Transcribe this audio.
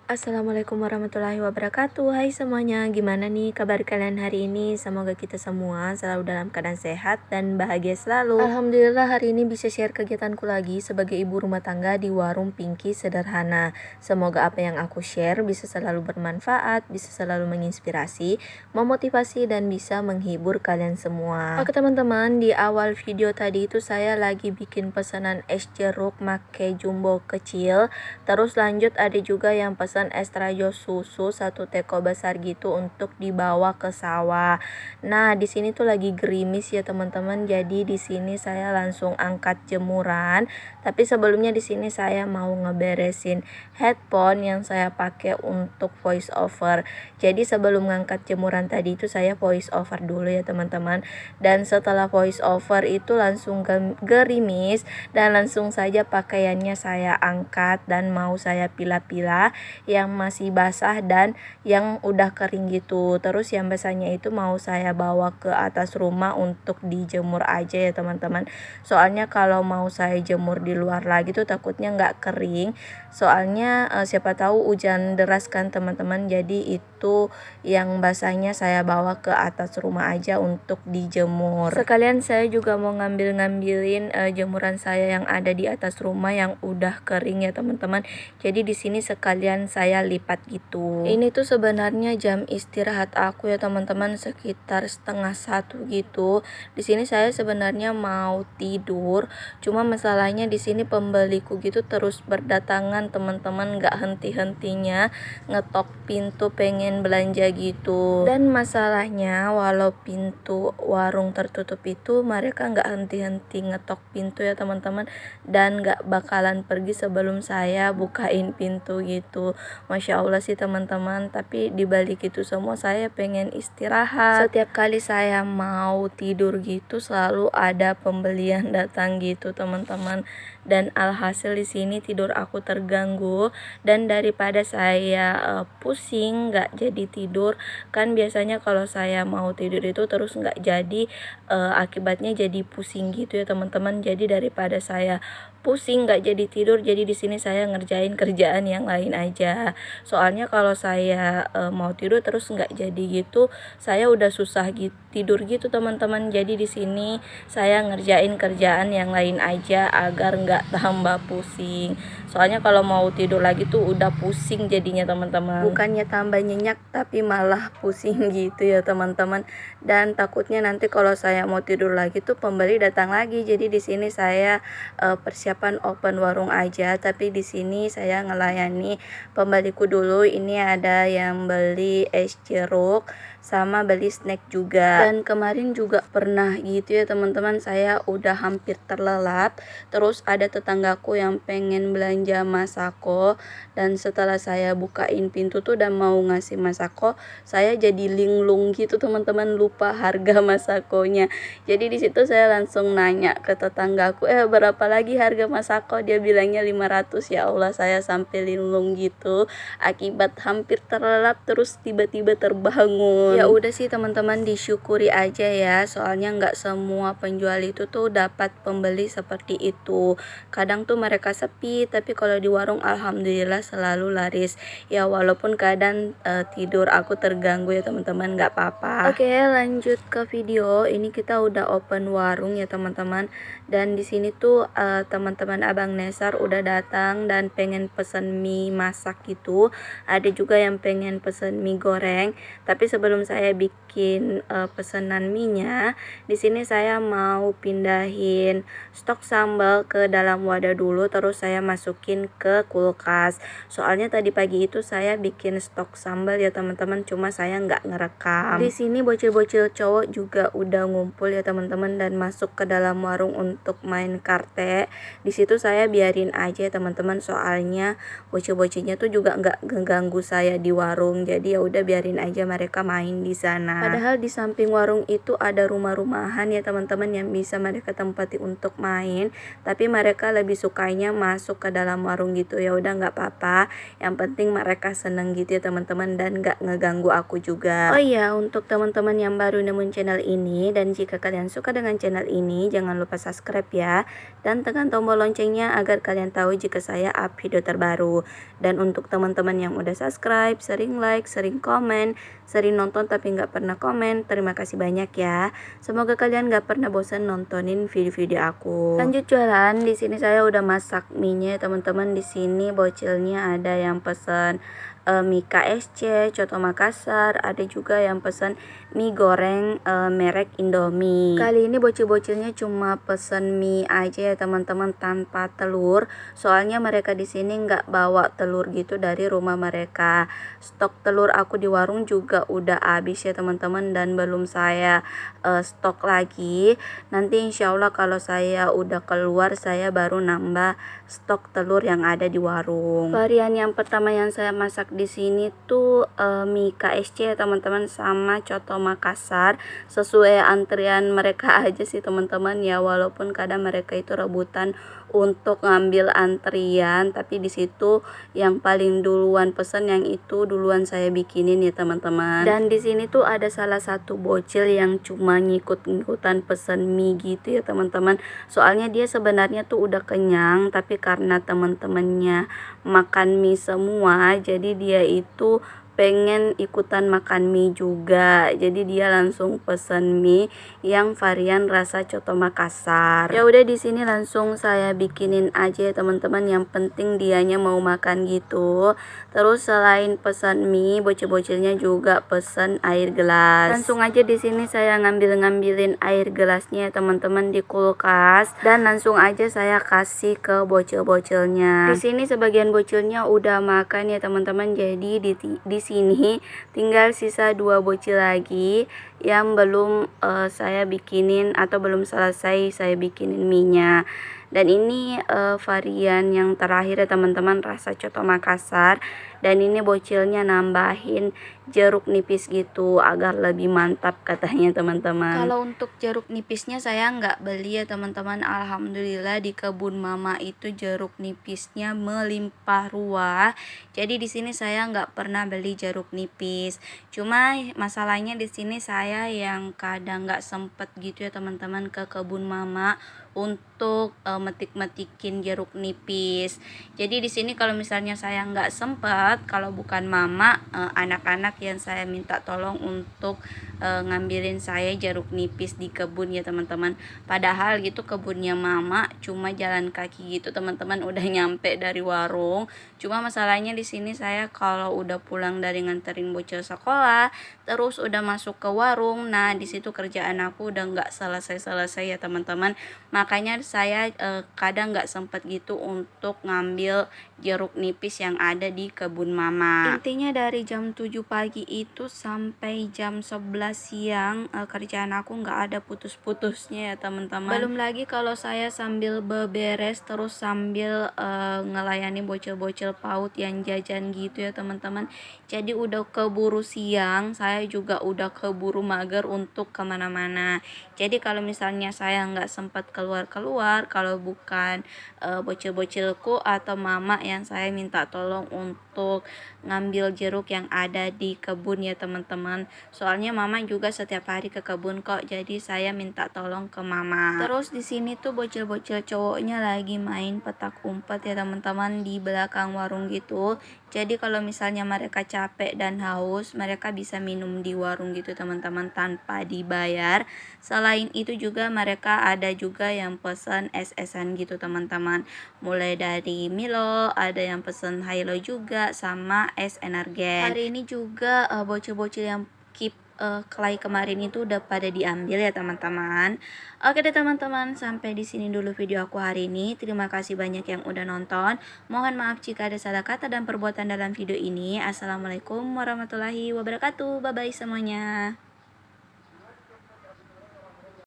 Assalamualaikum warahmatullahi wabarakatuh. Hai semuanya, gimana nih kabar kalian hari ini? Semoga kita semua selalu dalam keadaan sehat dan bahagia selalu. Alhamdulillah hari ini bisa share kegiatanku lagi sebagai ibu rumah tangga di warung Pinky Sederhana. Semoga apa yang aku share bisa selalu bermanfaat, bisa selalu menginspirasi, memotivasi, dan bisa menghibur kalian semua. Oke teman-teman, di awal video tadi itu saya lagi bikin pesanan es jeruk make jumbo kecil. Terus lanjut ada juga yang pesan extra jus susu 1 teko besar gitu untuk dibawa ke sawah. Nah, di sini tuh lagi gerimis ya teman-teman. Jadi di sini saya langsung angkat jemuran. Tapi sebelumnya di sini saya mau ngeberesin headphone yang saya pakai untuk voice over. Jadi sebelum ngangkat jemuran tadi itu saya voice over dulu ya teman-teman. Dan setelah voice over itu langsung gerimis dan langsung saja pakaiannya saya angkat dan mau saya pilah-pilah yang masih basah dan yang udah kering gitu. Terus yang basahnya itu mau saya bawa ke atas rumah untuk dijemur aja ya teman-teman. Soalnya kalau mau saya jemur di luar lagi tuh takutnya nggak kering. Soalnya siapa tahu hujan deras kan teman-teman. Jadi itu yang basahnya saya bawa ke atas rumah aja untuk dijemur. Sekalian saya juga mau ngambilin jemuran saya yang ada di atas rumah yang udah kering ya teman-teman. Jadi di sini sekalian saya lipat gitu. Ini tuh sebenarnya jam istirahat aku ya teman-teman, sekitar 12:30 gitu. Di sini saya sebenarnya mau tidur, cuma masalahnya di sini pembeliku gitu terus berdatangan teman-teman, nggak henti-hentinya ngetok pintu pengen belanja gitu. Dan masalahnya walau pintu warung tertutup itu mereka nggak henti-henti ngetok pintu ya teman-teman, dan nggak bakalan pergi sebelum saya bukain pintu gitu. Masya Allah sih teman-teman, tapi dibalik itu semua saya pengen istirahat. Setiap kali saya mau tidur gitu selalu ada pembelian datang gitu teman-teman, dan alhasil di sini tidur aku terganggu. Dan daripada saya pusing nggak jadi tidur, kan biasanya kalau saya mau tidur itu terus nggak jadi, akibatnya jadi pusing gitu ya teman-teman. Jadi daripada saya pusing nggak jadi tidur, jadi di sini saya ngerjain kerjaan yang lain aja. Soalnya kalau saya mau tidur terus nggak jadi gitu, saya udah susah tidur gitu teman-teman. Jadi di sini saya ngerjain kerjaan yang lain aja agar nggak tambah pusing. Soalnya kalau mau tidur lagi tuh udah pusing jadinya teman-teman. Bukannya tambah nyenyak tapi malah pusing gitu ya teman-teman. Dan takutnya nanti kalau saya mau tidur lagi tuh pembeli datang lagi. Jadi di sini saya persiapan open warung aja, tapi di sini saya ngelayani pembeliku dulu. Ini ada yang beli es jeruk sama beli snack juga. Dan kemarin juga pernah gitu ya teman-teman, saya udah hampir terlelap. Terus ada tetanggaku yang pengen belanja masako, dan setelah saya bukain pintu tuh dan mau ngasih masako, saya jadi linglung gitu teman-teman, lupa harga masakonya. Jadi di situ saya langsung nanya ke tetanggaku, berapa lagi harga masako? Dia bilangnya 500. Ya Allah, saya sampai linglung gitu akibat hampir terlelap terus tiba-tiba terbangun. Ya udah sih teman-teman, disyukuri aja ya, soalnya nggak semua penjual itu tuh dapat pembeli seperti itu. Kadang tuh mereka sepi, tapi kalau di warung alhamdulillah selalu laris. Ya walaupun kadang tidur aku terganggu ya teman-teman, nggak apa-apa. Oke, lanjut ke video. Ini kita udah open warung ya teman-teman, dan di sini tuh teman-teman Abang Nesar udah datang dan pengen pesen mie masak gitu. Ada juga yang pengen pesen mie goreng. Tapi sebelum saya bikin pesanan mie-nya, di sini saya mau pindahin stok sambal ke dalam wadah dulu, terus saya masukin ke kulkas. Soalnya tadi pagi itu saya bikin stok sambal ya teman-teman, cuma saya nggak ngerekam. Di sini bocil-bocil cowok juga udah ngumpul ya teman-teman dan masuk ke dalam warung untuk main karte. Di situ saya biarin aja ya teman-teman, soalnya bocil-bocilnya tuh juga nggak ngeganggu saya di warung. Jadi ya udah biarin aja mereka main main di sana. Padahal di samping warung itu ada rumah-rumahan ya teman-teman yang bisa mereka tempati untuk main, tapi mereka lebih sukanya masuk ke dalam warung gitu. Ya udah nggak apa-apa, yang penting mereka seneng gitu ya teman-teman dan nggak ngeganggu aku juga. Oh iya, untuk teman-teman yang baru nemuin channel ini, dan jika kalian suka dengan channel ini, jangan lupa subscribe ya, dan tekan tombol loncengnya agar kalian tahu jika saya up video terbaru. Dan untuk teman-teman yang udah subscribe, sering like, sering komen, sering nonton tapi nggak pernah komen, terima kasih banyak ya. Semoga kalian nggak pernah bosan nontonin video-video aku. Lanjut jualan. Di sini saya udah masak mie-nya teman-teman. Di sini bocilnya ada yang pesan mie KSC, Coto Makassar, ada juga yang pesan mie goreng merek Indomie. Kali ini bocil-bocilnya cuma pesan mie aja ya teman-teman, tanpa telur. Soalnya mereka di sini nggak bawa telur gitu dari rumah mereka. Stok telur aku di warung juga udah habis ya teman-teman, dan belum saya stok lagi. Nanti insya Allah kalau saya udah keluar, saya baru nambah stok telur yang ada di warung. Varian yang pertama yang saya masak di sini tuh mie KSC ya teman-teman, sama Coto Makassar. Sesuai antrian mereka aja sih teman-teman ya, walaupun kadang mereka itu rebutan untuk ngambil antrian, tapi di situ yang paling duluan pesan yang itu duluan saya bikinin ya teman-teman. Dan di sini tuh ada salah satu bocil yang cuma ngikut-ngikutan pesan mie gitu ya teman-teman. Soalnya dia sebenarnya tuh udah kenyang, tapi karena teman-temannya makan mie semua, jadi dia itu pengen ikutan makan mie juga, jadi dia langsung pesen mie yang varian rasa Coto Makassar. Ya udah, di sini langsung saya bikinin aja ya teman-teman, yang penting dianya mau makan gitu. Terus selain pesan mie, bocil-bocilnya juga pesen air gelas. Langsung aja di sini saya ngambilin air gelasnya ya teman-teman di kulkas, dan langsung aja saya kasih ke bocil-bocilnya. Di sini sebagian bocilnya udah makan ya teman-teman, jadi di sini tinggal sisa 2 bocil lagi yang belum saya bikinin atau belum selesai saya bikinin mie-nya. Dan ini varian yang terakhir ya teman-teman, rasa Coto Makassar. Dan ini bocilnya nambahin jeruk nipis gitu agar lebih mantap katanya teman-teman. Kalau untuk jeruk nipisnya saya nggak beli ya teman-teman. Alhamdulillah di kebun mama itu jeruk nipisnya melimpah ruah. Jadi di sini saya nggak pernah beli jeruk nipis. Cuma masalahnya di sini saya yang kadang nggak sempet gitu ya teman-teman ke kebun mama untuk metik-metikin jeruk nipis. Jadi di sini kalau misalnya saya nggak sempet, kalau bukan mama, anak-anak yang saya minta tolong untuk ngambilin saya jeruk nipis di kebun ya teman-teman. Padahal gitu kebunnya mama cuma jalan kaki gitu teman-teman, udah nyampe dari warung. Cuma masalahnya di sini saya kalau udah pulang dari nganterin bocil sekolah, terus udah masuk ke warung, nah di situ kerjaan aku udah nggak selesai-selesai ya teman-teman. Makanya saya kadang nggak sempet gitu untuk ngambil jeruk nipis yang ada di kebun mama. Intinya dari jam 7 pagi itu sampai jam 11 siang kerjaan aku nggak ada putus-putusnya ya teman-teman. Belum lagi kalau saya sambil beberes terus sambil ngelayani bocil-bocil PAUD yang jajan gitu ya teman-teman. Jadi udah keburu siang, saya juga udah keburu mager untuk kemana-mana. Jadi kalau misalnya saya nggak sempat keluar-keluar, kalau bukan bocil-bocilku atau mama yang saya minta tolong untuk ngambil jeruk yang ada di kebun ya teman-teman. Soalnya mama juga setiap hari ke kebun kok, jadi saya minta tolong ke mama. Terus di sini tuh bocil-bocil cowoknya lagi main petak umpet ya teman-teman di belakang warung gitu. Jadi kalau misalnya mereka capek dan haus, mereka bisa minum di warung gitu teman-teman tanpa dibayar. Selain itu juga mereka ada juga yang pesan es-esan gitu teman-teman. Mulai dari Milo, ada yang pesan Hilo juga, sama es Energen. Hari ini juga bocil-bocil yang keep kelai kemarin itu udah pada diambil ya teman-teman. Oke deh teman-teman, sampai di sini dulu video aku hari ini. Terima kasih banyak yang udah nonton. Mohon maaf jika ada salah kata dan perbuatan dalam video ini. Assalamualaikum warahmatullahi wabarakatuh. Bye bye semuanya.